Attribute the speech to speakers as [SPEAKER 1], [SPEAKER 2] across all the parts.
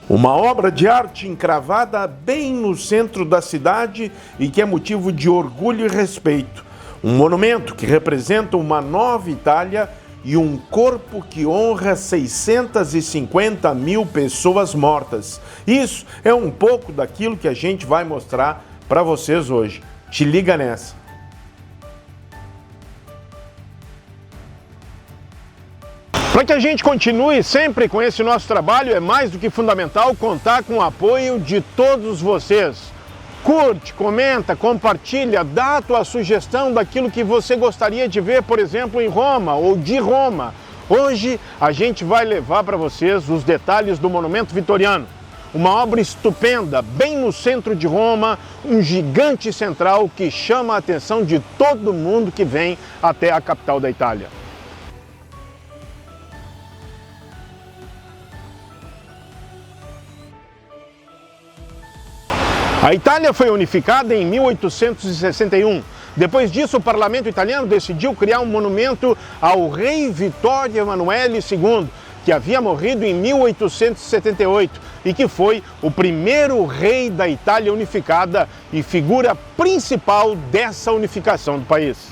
[SPEAKER 1] Uma obra de arte encravada bem no centro da cidade e que é motivo de orgulho e respeito. Um monumento que representa uma nova Itália e um corpo que honra 650 mil pessoas mortas. Isso é um pouco daquilo que a gente vai mostrar para vocês hoje. Te liga nessa! Para que a gente continue sempre com esse nosso trabalho, é mais do que fundamental contar com o apoio de todos vocês. Curte, comenta, compartilha, dá a tua sugestão daquilo que você gostaria de ver, por exemplo, em Roma ou de Roma. Hoje a gente vai levar para vocês os detalhes do Monumento Vitoriano. Uma obra estupenda, bem no centro de Roma, um gigante central que chama a atenção de todo mundo que vem até a capital da Itália. A Itália foi unificada em 1861. Depois disso, o parlamento italiano decidiu criar um monumento ao rei Vittorio Emanuele II, que havia morrido em 1878 e que foi o primeiro rei da Itália unificada e figura principal dessa unificação do país.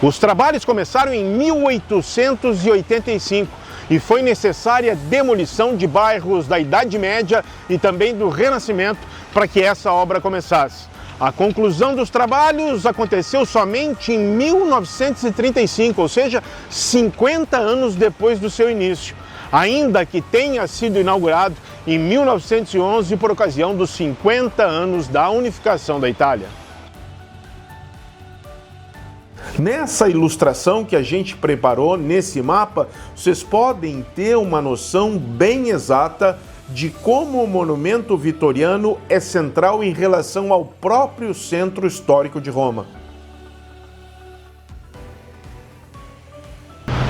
[SPEAKER 1] Os trabalhos começaram em 1885 e foi necessária a demolição de bairros da Idade Média e também do Renascimento para que essa obra começasse. A conclusão dos trabalhos aconteceu somente em 1935, ou seja, 50 anos depois do seu início, ainda que tenha sido inaugurado em 1911 por ocasião dos 50 anos da unificação da Itália. Nessa ilustração que a gente preparou nesse mapa, vocês podem ter uma noção bem exata de como o monumento vitoriano é central em relação ao próprio centro histórico de Roma.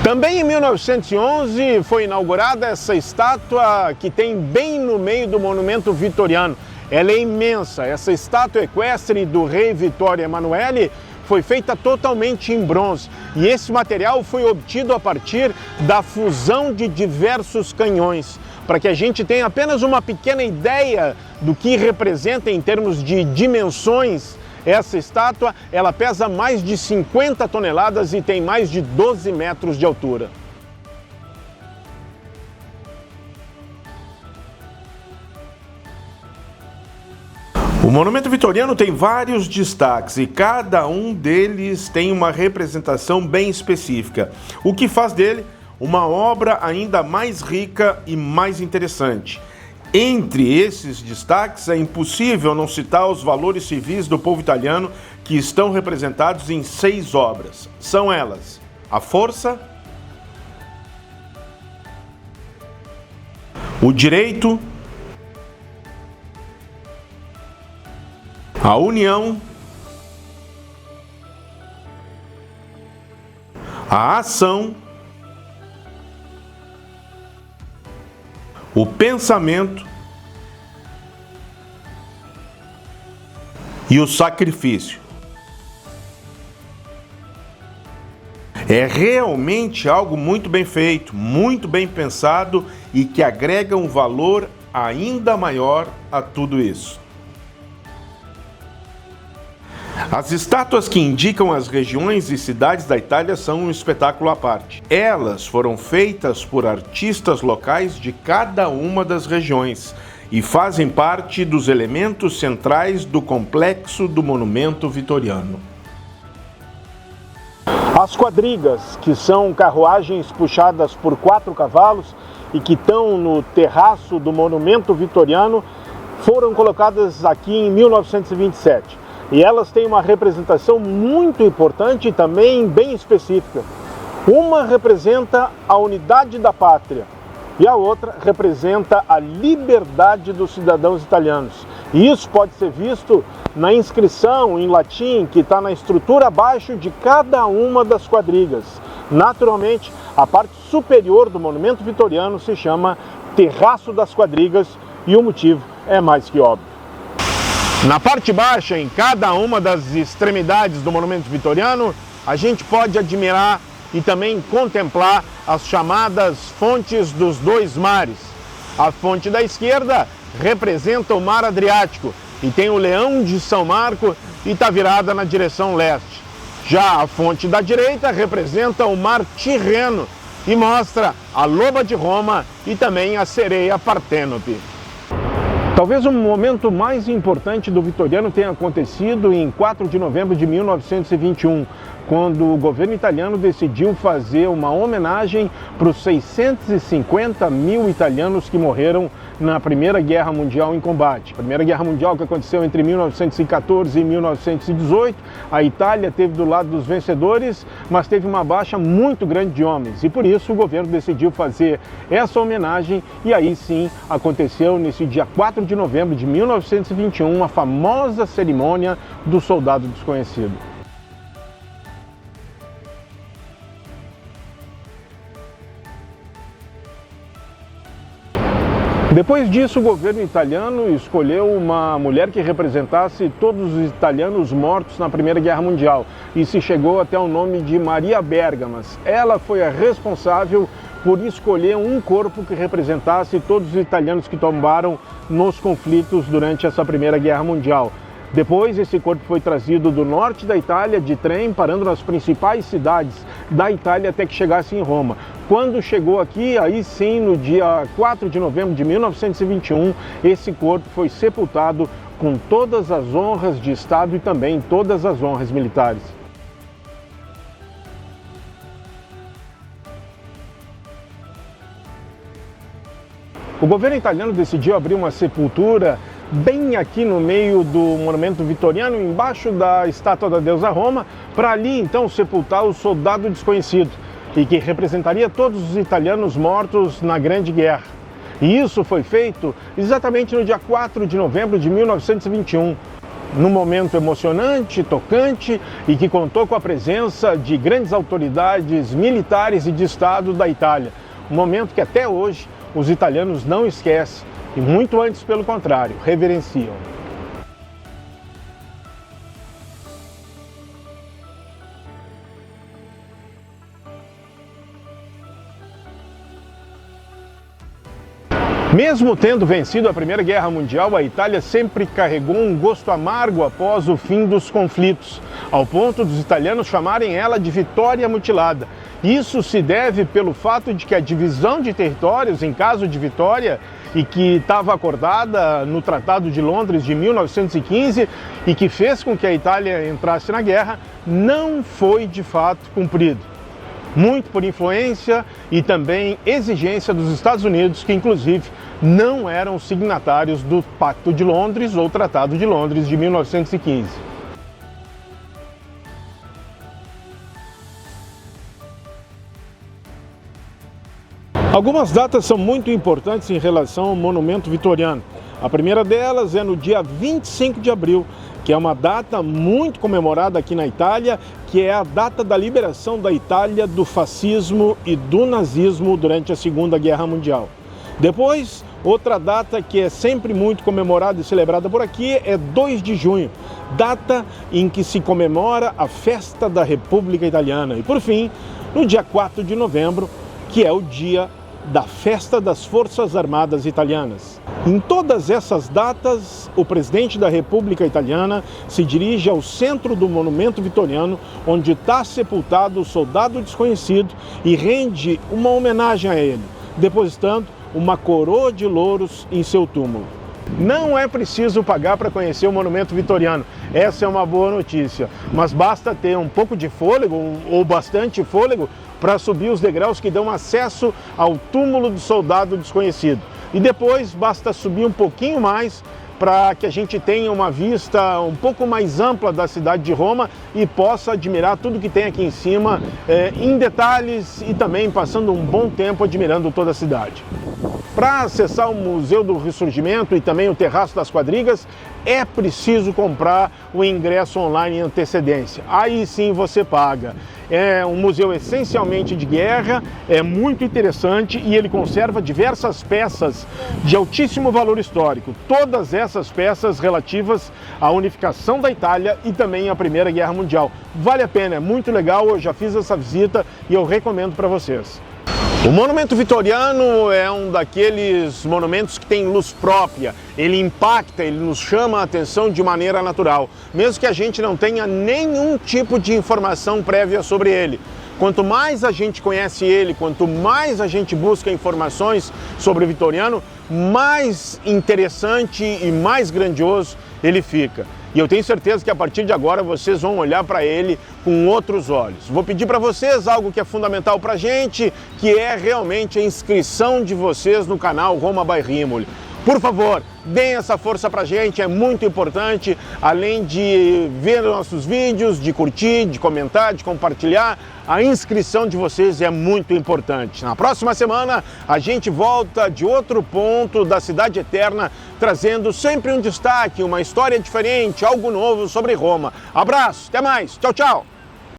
[SPEAKER 1] Também em 1911 foi inaugurada essa estátua que tem bem no meio do monumento vitoriano. Ela é imensa, essa estátua equestre do rei Vittorio Emanuele foi feita totalmente em bronze e esse material foi obtido a partir da fusão de diversos canhões. Para que a gente tenha apenas uma pequena ideia do que representa em termos de dimensões, essa estátua ela pesa mais de 50 toneladas e tem mais de 12 metros de altura. O monumento vitoriano tem vários destaques e cada um deles tem uma representação bem específica, o que faz dele uma obra ainda mais rica e mais interessante. Entre esses destaques, é impossível não citar os valores civis do povo italiano que estão representados em 6 obras. São elas: a força, o direito, a união, a ação, o pensamento e o sacrifício. É realmente algo muito bem feito, muito bem pensado e que agrega um valor ainda maior a tudo isso. As estátuas que indicam as regiões e cidades da Itália são um espetáculo à parte. Elas foram feitas por artistas locais de cada uma das regiões e fazem parte dos elementos centrais do complexo do monumento vitoriano. As quadrigas, que são carruagens puxadas por 4 cavalos e que estão no terraço do monumento vitoriano, foram colocadas aqui em 1927. E elas têm uma representação muito importante e também bem específica. Uma representa a unidade da pátria e a outra representa a liberdade dos cidadãos italianos. E isso pode ser visto na inscrição em latim que está na estrutura abaixo de cada uma das quadrigas. Naturalmente, a parte superior do monumento vitoriano se chama Terraço das Quadrigas e o motivo é mais que óbvio. Na parte baixa, em cada uma das extremidades do monumento vitoriano, a gente pode admirar e também contemplar as chamadas fontes dos dois mares. A fonte da esquerda representa o Mar Adriático e tem o Leão de São Marco e está virada na direção leste. Já a fonte da direita representa o Mar Tirreno e mostra a Loba de Roma e também a Sereia Partênope. Talvez o momento mais importante do vitoriano tenha acontecido em 4 de novembro de 1921, quando o governo italiano decidiu fazer uma homenagem para os 650 mil italianos que morreram na Primeira Guerra Mundial em combate. A Primeira Guerra Mundial que aconteceu entre 1914 e 1918, a Itália teve do lado dos vencedores, mas teve uma baixa muito grande de homens. E por isso o governo decidiu fazer essa homenagem e aí sim aconteceu nesse dia 4 de novembro de 1921 a famosa cerimônia do Soldado Desconhecido. Depois disso, o governo italiano escolheu uma mulher que representasse todos os italianos mortos na Primeira Guerra Mundial e se chegou até o nome de Maria Bergamas. Ela foi a responsável por escolher um corpo que representasse todos os italianos que tombaram nos conflitos durante essa Primeira Guerra Mundial. Depois, esse corpo foi trazido do norte da Itália de trem, parando nas principais cidades da Itália até que chegasse em Roma. Quando chegou aqui, aí sim, no dia 4 de novembro de 1921, esse corpo foi sepultado com todas as honras de Estado e também todas as honras militares. O governo italiano decidiu abrir uma sepultura bem aqui no meio do monumento vitoriano, embaixo da estátua da deusa Roma, para ali então sepultar o Soldado Desconhecido, e que representaria todos os italianos mortos na Grande Guerra. E isso foi feito exatamente no dia 4 de novembro de 1921, num momento emocionante, tocante e que contou com a presença de grandes autoridades militares e de Estado da Itália. Um momento que até hoje os italianos não esquecem e muito antes, pelo contrário, reverenciam. Mesmo tendo vencido a Primeira Guerra Mundial, a Itália sempre carregou um gosto amargo após o fim dos conflitos, ao ponto dos italianos chamarem ela de vitória mutilada. Isso se deve pelo fato de que a divisão de territórios, em caso de vitória, e que estava acordada no Tratado de Londres de 1915 e que fez com que a Itália entrasse na guerra, não foi de fato cumprido. Muito por influência e também exigência dos Estados Unidos, que inclusive não eram signatários do Pacto de Londres ou Tratado de Londres de 1915. Algumas datas são muito importantes em relação ao monumento vitoriano. A primeira delas é no dia 25 de abril, que é uma data muito comemorada aqui na Itália, que é a data da liberação da Itália do fascismo e do nazismo durante a Segunda Guerra Mundial. Depois, outra data que é sempre muito comemorada e celebrada por aqui é 2 de junho, data em que se comemora a festa da República Italiana. E por fim, no dia 4 de novembro, que é o dia da Festa das Forças Armadas Italianas. Em todas essas datas, o presidente da República Italiana se dirige ao centro do monumento vitoriano, onde está sepultado o Soldado Desconhecido, e rende uma homenagem a ele, depositando uma coroa de louros em seu túmulo. Não é preciso pagar para conhecer o monumento vitoriano, essa é uma boa notícia, mas basta ter um pouco de fôlego, ou bastante fôlego, para subir os degraus que dão acesso ao túmulo do Soldado Desconhecido. E depois basta subir um pouquinho mais para que a gente tenha uma vista um pouco mais ampla da cidade de Roma e possa admirar tudo que tem aqui em cima em detalhes e também passando um bom tempo admirando toda a cidade. Para acessar o Museu do Ressurgimento e também o Terraço das Quadrigas, é preciso comprar o ingresso online em antecedência. Aí sim você paga. é um museu essencialmente de guerra, é muito interessante e ele conserva diversas peças de altíssimo valor histórico. Todas essas peças relativas à unificação da Itália e também à Primeira Guerra Mundial. Vale a pena, é muito legal, eu já fiz essa visita e eu recomendo para vocês. O Monumento Vitoriano é um daqueles monumentos que tem luz própria, ele impacta, ele nos chama a atenção de maneira natural, mesmo que a gente não tenha nenhum tipo de informação prévia sobre ele. Quanto mais a gente conhece ele, quanto mais a gente busca informações sobre o Vitoriano, mais interessante e mais grandioso ele fica. E eu tenho certeza que a partir de agora vocês vão olhar para ele com outros olhos. Vou pedir para vocês algo que é fundamental para a gente, que é realmente a inscrição de vocês no canal Roma by Rimoli. Por favor, deem essa força pra gente, é muito importante, além de ver nossos vídeos, de curtir, de comentar, de compartilhar, a inscrição de vocês é muito importante. Na próxima semana, a gente volta de outro ponto da Cidade Eterna, trazendo sempre um destaque, uma história diferente, algo novo sobre Roma. Abraço, até mais, tchau, tchau!